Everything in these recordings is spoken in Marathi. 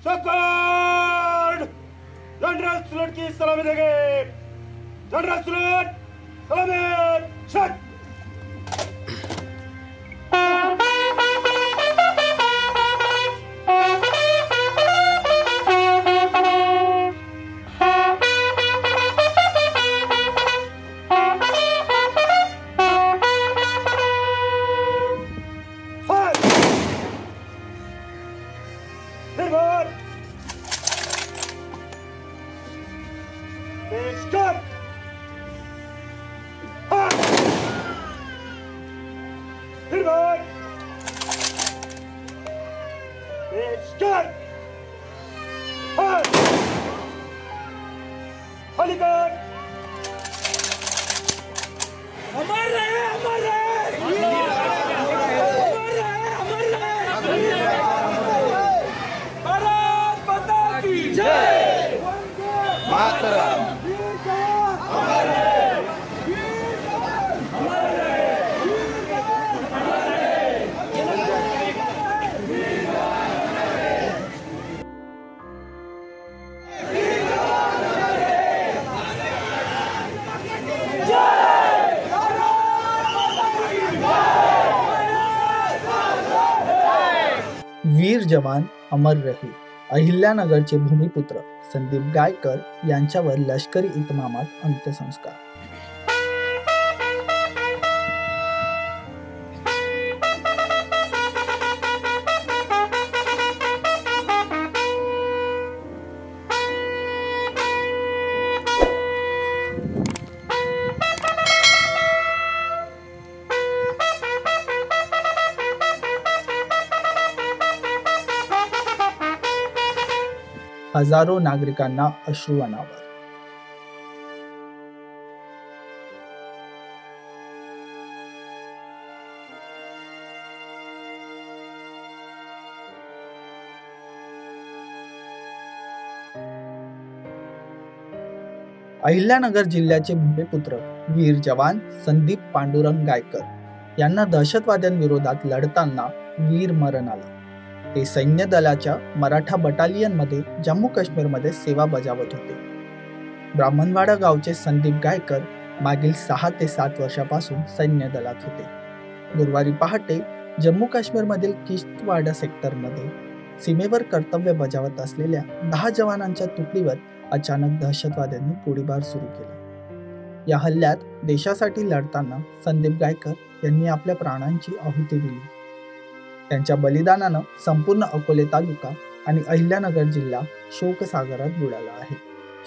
सकड़ जनरल सलूट की सलामी देंगे। जनरल सलूट सलामी शट। वीर जवान अमर रहे. अहिल्यानगरचे भूमिपुत्र संदीप गायकर यांच्यावर लष्करी इतमामात अंत्यसंस्कार. हजारो नागरिकांना अश्रू अनावर. अहिल्यानगर जिल्ह्याचे भूमिपुत्र वीर जवान संदीप पांडुरंग गायकर यांना दहशतवाद्यांविरोधात लढताना वीर मरण आलं. ते सैन्य दलाच्या मराठा बटालियन मध्ये जम्मू काश्मीर मध्ये सेवा बजावत होते. ब्राह्मणवाडा गावचे संदीप गायकर मागील 6 ते 7 वर्षापासून सैन्य दलात होते. गुरुवारी पहाटे जम्मू काश्मीर मधील किश्तवाड़ सेक्टर मध्ये सीमेवर कर्तव्य बजावत असलेल्या 10 जवानांच्या तुकडीवर अचानक दहशतवाद्यांनी गोळीबार सुरू केला. या हल्ल्यात देशासाठी लढताना संदीप गायकर यांनी आपल्या प्राणांची आहुती दिली. त्यांच्या बलिदानानं संपूर्ण अकोले तालुका आणि अहिल्यानगर जिल्हा शोकसागरात बुडाला आहे.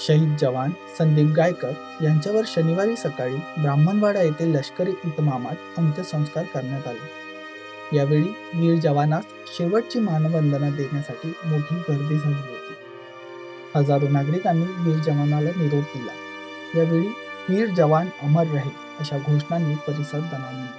शहीद जवान संदीप गायकर यांच्यावर शनिवारी सकाळी ब्राह्मणवाडा येथे लष्करी इतमामात अंत्यसंस्कार करण्यात आले. यावेळी वीर जवानास शेवटची मानवंदना देण्यासाठी मोठी गर्दी झाली होती. हजारो नागरिकांनी वीर जवानाला निरोप दिला. यावेळी वीर जवान अमर रहे अशा घोषणांनी परिसर दणाणला.